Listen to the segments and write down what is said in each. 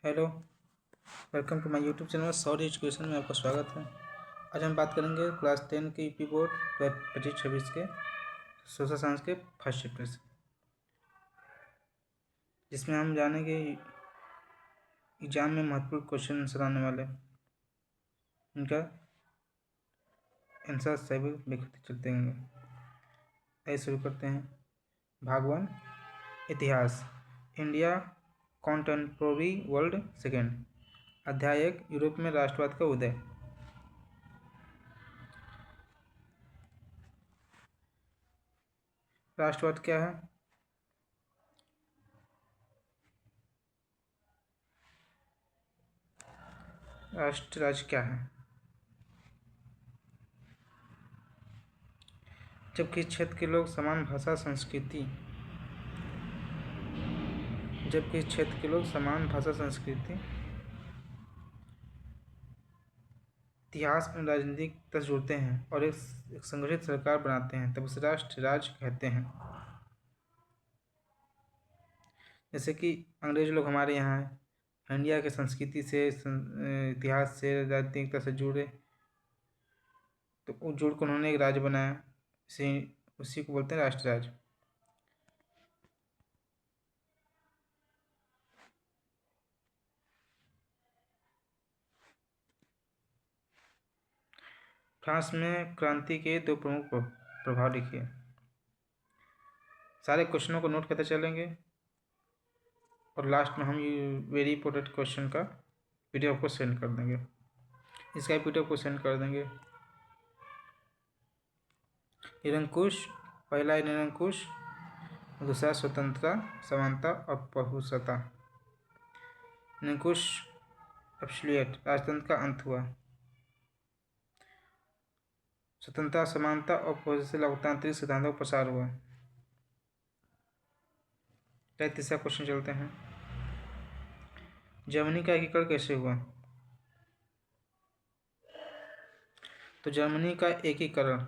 Hello, welcome to my YouTube channel Saur education में आपका स्वागत है। आज हम बात करेंगे क्लास 10 के यूपी बोर्ड 2025-26 के सोशल साइंस के फर्स्ट चैप्टर से, जिसमें हम जानेंगे एग्जाम में महत्वपूर्ण क्वेश्चन आंसर आने वाले, इनका आंसर सभी देखते चलते होंगे। आइए शुरू करते हैं। भाग 1 इतिहास, इंडिया कॉन्टेम्पोररी वर्ल्ड सेकेंड। अध्याय 1 यूरोप में राष्ट्रवाद का उदय। राष्ट्रवाद क्या है? राष्ट्र राज्य क्या है? जब किसी क्षेत्र के लोग समान भाषा संस्कृति इतिहास और राजनीतिक तर्ज जोड़ते हैं और एक संगठित सरकार बनाते हैं, तब उसे राष्ट्र राज्य कहते हैं। जैसे कि अंग्रेज लोग हमारे यहाँ हैं, इंडिया के संस्कृति से इतिहास से राजनीतिकता से जुड़े, तो उस जुड़ को उन्होंने एक राज्य बनाया, उसी को बोलते हैं राष्ट्र राज्य। फ्रांस में क्रांति के 2 प्रमुख प्रभाव लिखिए। सारे क्वेश्चनों को नोट करते चलेंगे और लास्ट में हम वेरी इंपॉर्टेंट क्वेश्चन का पीडीएफ को सेंड कर देंगे। इसका पीडीएफ को सेंड कर देंगे। निरंकुश, पहला निरंकुश, दूसरा स्वतंत्रता, समानता और बहुसत्ता। निरंकुश एब्सोल्यूट, राजतंत्र का अंत हुआ। स्वतंत्रता, समानता और बहुसत्ता लोकतांत्रिक सिद्धांतों का प्रसार हुआ। तीसरा क्वेश्चन चलते हैं। जर्मनी का एकीकरण कैसे हुआ? तो जर्मनी का एकीकरण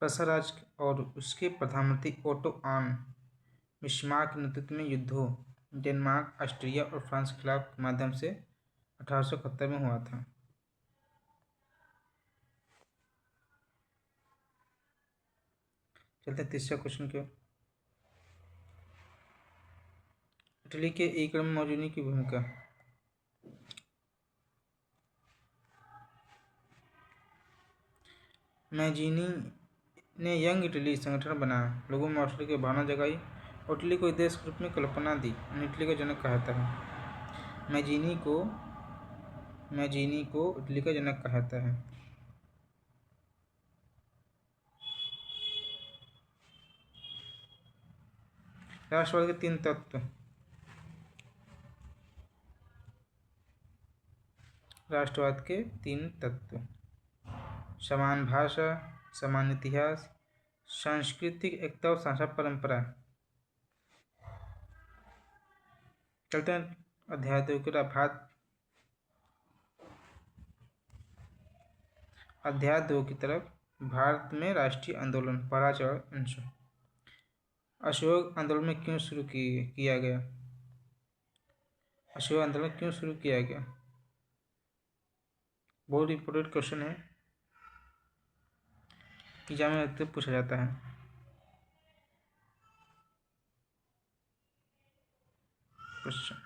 प्रसा राज्य और उसके प्रधानमंत्री ओटो आन बिस्मार्क के नेतृत्व में युद्धों डेनमार्क, ऑस्ट्रिया और फ्रांस के खिलाफ के माध्यम से 1871 में हुआ था। चलते हैं तीसरा क्वेश्चन की ओर। इटली के एकीकरण में मौजूदगी की भूमिका। मैजीनी ने यंग इटली संगठन बनाया, लोगों में इटली की भावना जगाई और इटली को एक देश के रूप में कल्पना दी। इटली का जनक कहता है। मैजीनी को इटली का जनक कहता है। राष्ट्रवाद के 3 तत्व। राष्ट्रवाद के 3 तत्व: समान भाषा, समान इतिहास, सांस्कृतिक एकता और साझा परंपरा। चलते हैं अध्याय 2 की तरफ। भारत में राष्ट्रीय आंदोलन, पहला चरण। अशोक आंदोलन में क्यों शुरू किया गया? अशोक आंदोलन क्यों शुरू किया गया? बहुत इंपॉर्टेंट क्वेश्चन है, एग्जाम में पूछा जाता है। क्वेश्चन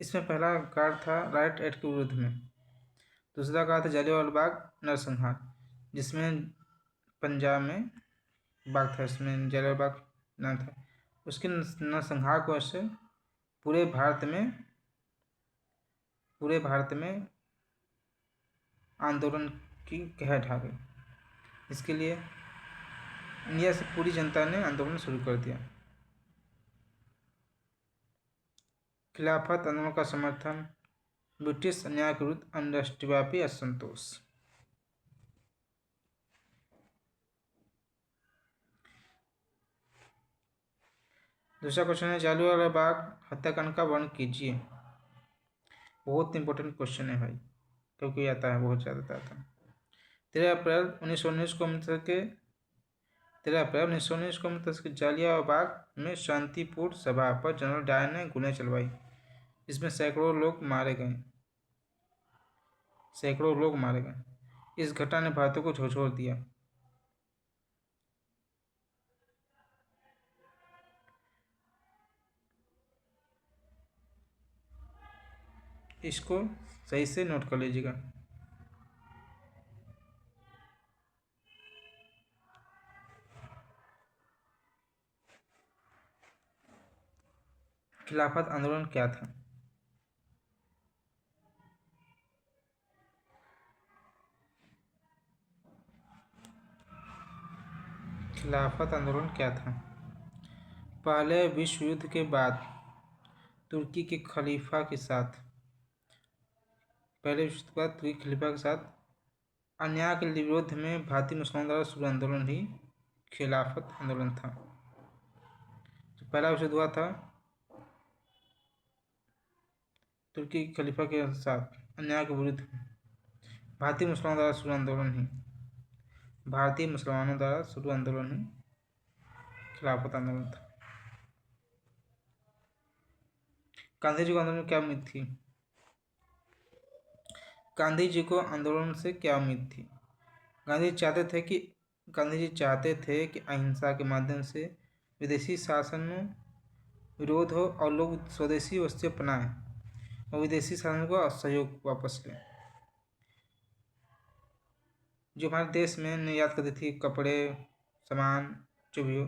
इसमें पहला कार्ड था राइट एक्ट के विरुद्ध में, दूसरा कार्ड था जलियांवाला बाग नरसंहार, जिसमें पंजाब में बाग था, इसमें जलियांवाला बाग नाम था। उसके नरसंहार को ऐसे पूरे भारत में आंदोलन की कहर ढा गई। इसके लिए इंडिया से पूरी जनता ने आंदोलन शुरू कर दिया। खिलाफत आंदोलन का समर्थन, ब्रिटिश अन्याय के विरुद्ध राष्ट्रव्यापी असंतोष। दूसरा क्वेश्चन है जालियांवाला बाग हत्याकांड का वर्णन कीजिए। बहुत इंपॉर्टेंट क्वेश्चन है भाई, क्योंकि आता है बहुत ज़्यादा आता है। 13 अप्रैल 1919 को अमृतसर के जालियांवाला बाग में शांतिपूर्ण सभा पर जनरल डायर ने गोलियां चलवाई। इसमें सैकड़ों लोग मारे गए। इस घटना ने भारत को झकझोर दिया। इसको सही से नोट कर लीजिएगा। खिलाफत आंदोलन क्या था? खिलाफत आंदोलन क्या था? पहले विश्व युद्ध के बाद तुर्की के खलीफा के साथ अन्याय के विरोध में भारतीय मुसलमानों द्वारा शुरू आंदोलन ही खिलाफत आंदोलन था। तो पहला विश्व युद्ध हुआ था तुर्की के खलीफा के साथ अन्याय के विरुद्ध भारतीय मुसलमानों द्वारा शुरू आंदोलन ही खिलाफत आंदोलन था। गांधी जी को आंदोलन में क्या उम्मीद थी? गांधी जी को आंदोलन से क्या उम्मीद थी? गांधी जी चाहते थे कि अहिंसा के माध्यम से विदेशी शासन में विरोध हो और लोग स्वदेशी वस्तुएं अपनाएं और विदेशी शासन को असहयोग वापस लें। जो हमारे देश में निर्यात करती थी कपड़े, सामान, जो भी हो,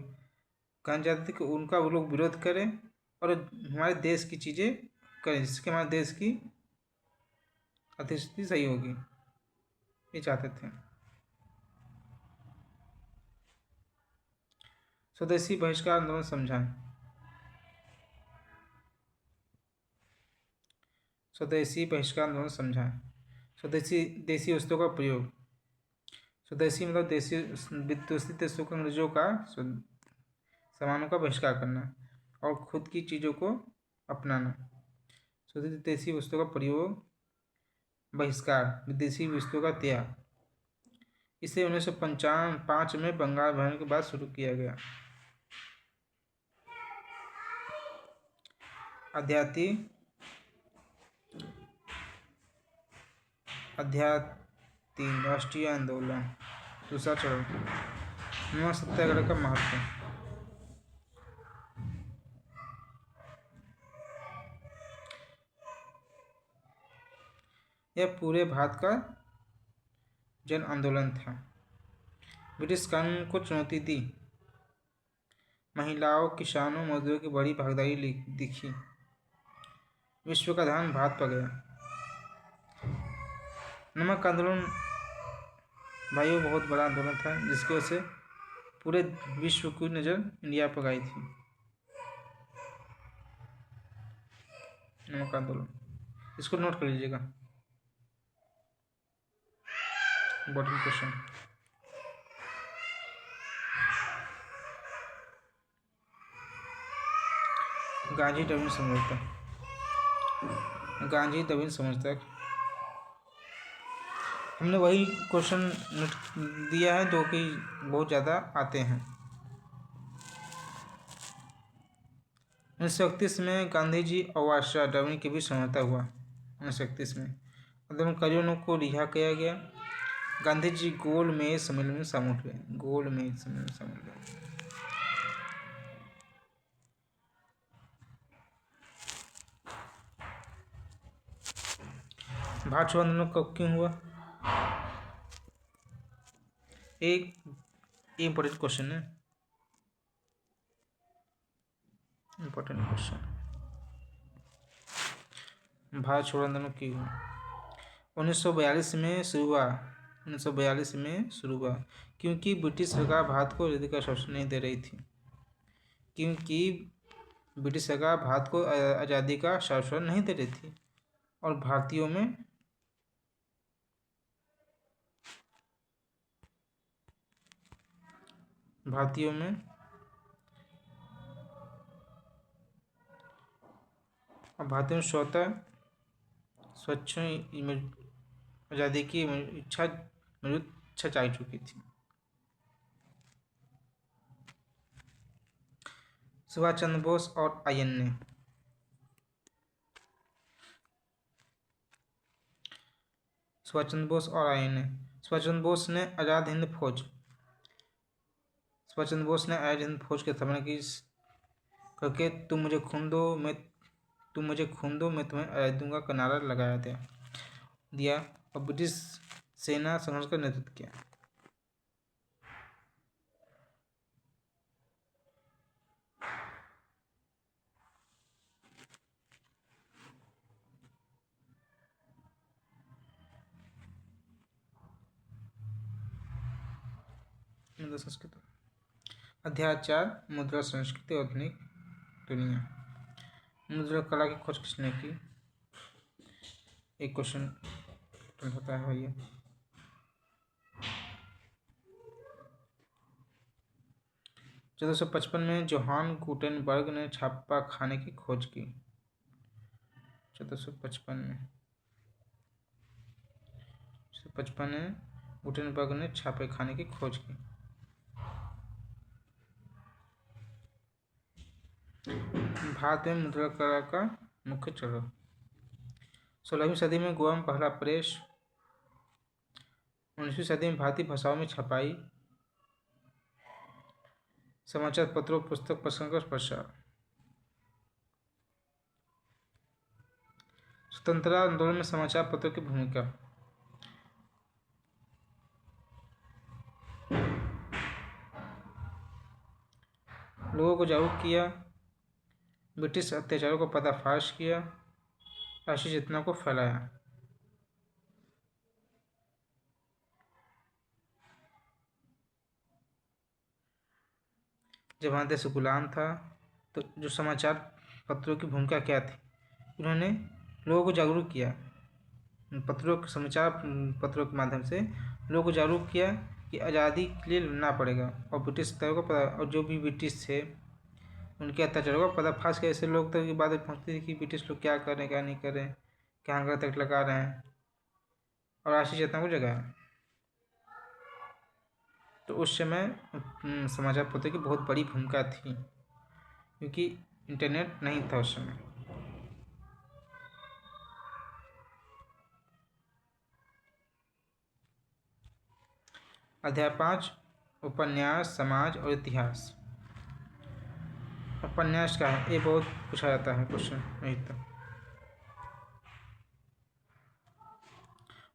कहना चाहते थे कि उनका वो लोग विरोध करें और हमारे देश की चीज़ें करें, जिससे हमारे देश की आर्थिक स्थिति सही होगी, ये चाहते थे। स्वदेशी बहिष्कार आंदोलन समझाएं। स्वदेशी देसी वस्तुओं का प्रयोग। स्वदेशी मतलब देशी विदेशी देशों को अंग्रेजों का सामानों का बहिष्कार करना और खुद की चीज़ों को अपनाना। स्वदेशी देसी वस्तुओं का प्रयोग, बहिष्कार, विदेशी वस्तुओं का त्याग। इसे 1955 में बंगाल विभाजन के बाद शुरू किया गया। अध्यात्म राष्ट्रीय आंदोलन, दूसरा चरण। नमक सत्याग्रह का महत्व। यह पूरे भारत का जन आंदोलन था। ब्रिटिश कानून को चुनौती दी। महिलाओं, किसानों, मजदूरों की बड़ी भागीदारी दिखी। विश्व का ध्यान भारत पर गया। नमक आंदोलन भाइयों बहुत बड़ा आंदोलन था, जिसकी वजह से पूरे विश्व की नज़र इंडिया पर गई थी। नमक आंदोलन, इसको नोट कर लीजिएगा, इम्पोर्टेंट क्वेश्चन। गांधी डबलिन समझौता, हमने वही क्वेश्चन दिया है जो कि बहुत ज़्यादा आते हैं। 1931 में गांधी जी और वायसराय डबलिन के बीच समझौता हुआ। 1931 में आंदोलनकारियों को रिहा किया गया। गांधी जी गोलमेज सम्मेलन में शामिल हुए। भारत छोड़ो आंदोलन कब क्यों हुआ? एक इम्पोर्टेंट क्वेश्चन है, भारत छोड़ो आंदोलन क्यों हुआ? 1942 में शुरू हुआ 1942 में शुरू हुआ, क्योंकि ब्रिटिश सरकार भारत को आज़ादी का शासन नहीं दे रही थी। क्योंकि ब्रिटिश सरकार भारत को आज़ादी का शासन नहीं दे रही थी और भारतीयों में स्वतः स्वच्छ आज़ादी की इच्छा जाग चुकी थी। सुभाष चंद्र बोस और आईएनए। सुभाष चंद्र बोस और आईएनए। सुभाष चंद्र बोस ने आज़ाद हिंद फौज की स्थापना की करके तुम मुझे खून दो मैं तुम्हें आज़ादी दूंगा का नारा लगाया दिया और ब्रिटिश सेना संघर्ष का नेतृत्व किया। मुद्रा संस्कृति। अध्याय 4 मुद्रा संस्कृति और आधुनिक दुनिया। मुद्रा कला की खोज किसने की? एक क्वेश्चन होता है भैया। चौदह सौ 55 में जोहान गुटेनबर्ग ने छापा खाने की खोज की। 1455 में गुटेनबर्ग ने छापे खाने की खोज की। भारत में मुद्रा कला का मुख्य चरण। 16वीं सदी में गोवा में पहला प्रेस। 19वीं सदी में भारतीय भाषाओं में छपाई, समाचार पत्रों, पुस्तक प्रसंग प्रसार। स्वतंत्रता आंदोलन में समाचार पत्रों की भूमिका। लोगों को जागरूक किया, ब्रिटिश अत्याचारों का पर्दाफाश किया, राष्ट्रीय चेतना को फैलाया। जब हमारा देश गुलाम था तो जो समाचार पत्रों की भूमिका क्या थी? उन्होंने लोगों को जागरूक किया, समाचार पत्रों के माध्यम से लोगों को जागरूक किया कि आज़ादी के लिए लड़ना पड़ेगा और ब्रिटिश और जो भी ब्रिटिश थे उनके अत्याचारों का पर्दाफाश किया। ऐसे लोग तक की बातें पहुँचती थी कि ब्रिटिश लोग क्या कर रहे हैं, क्या नहीं कर रहे हैं, क्या गलत तक लगा रहे हैं, और राष्ट्रीय चेतना को जगाया। तो उस समय समाचार पत्रों की बहुत बड़ी भूमिका थी, क्योंकि इंटरनेट नहीं था उस समय। अध्याय 5 उपन्यास, समाज और इतिहास। उपन्यास क्या है? ये बहुत पूछा जाता है क्वेश्चन। नहीं तो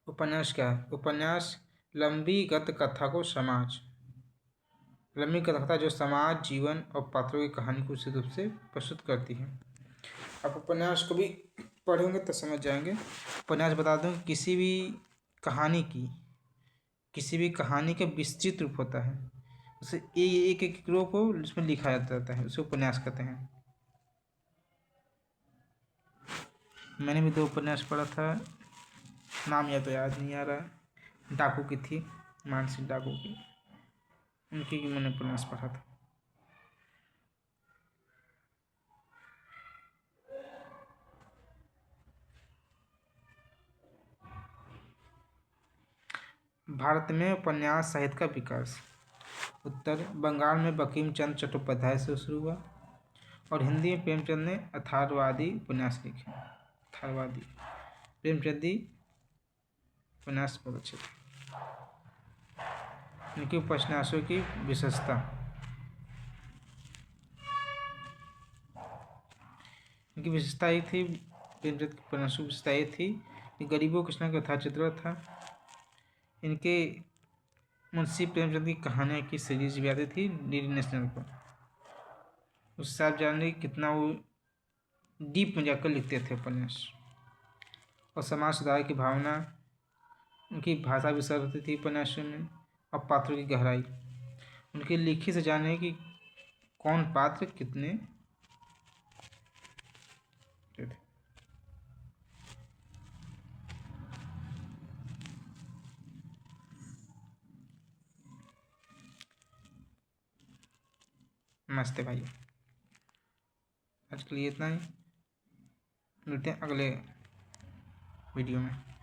उपन्यास क्या है? उपन्यास लंबी गत कथा को लंबी कथा जो समाज, जीवन और पात्रों की कहानी को उचित रूप से प्रस्तुत करती है। आप उपन्यास को भी पढ़ेंगे तो समझ जाएंगे। उपन्यास बता दूं, किसी भी कहानी का विस्तृत रूप होता है, उसे एक एक रो को उसमें लिखा जाता है, उसे उपन्यास कहते हैं। मैंने भी 2 उपन्यास पढ़ा था, नाम या तो याद नहीं आ रहा। डाकू की थी, मानसिक डाकू की, उनकी मैंने उपन्यास पढ़ा था। भारत में उपन्यास साहित्य का विकास। उत्तर बंगाल में बंकिम चंद्र चट्टोपाध्याय से शुरू हुआ और हिंदी में प्रेमचंद ने यथार्थवादी उपन्यास लिखे। प्रेमचंदी उपन्यास बहुत अच्छे थे। इनके उपन्यासों की विशेषता। इनकी विशेषता ये थी, प्रेमचंद की उपन्यासों की विशेषता ये थी कि गरीबों कृष्ण का यथाचित्र था। इनके मुंशी प्रेमचंद की कहानियाँ की सीरीज भी आती थी डीडी नेशनल पर। उससे आप जानेंगे कितना वो डीप में जाकर लिखते थे उपन्यास। और समाज सुधार की भावना, उनकी भाषा भी सरल थी उपन्यासों में, और पात्रों की गहराई। उनकी लिखी से जाने कि कौन पात्र कितने थे। नमस्ते भाई, आज के लिए इतना ही। मिलते हैं अगले वीडियो में।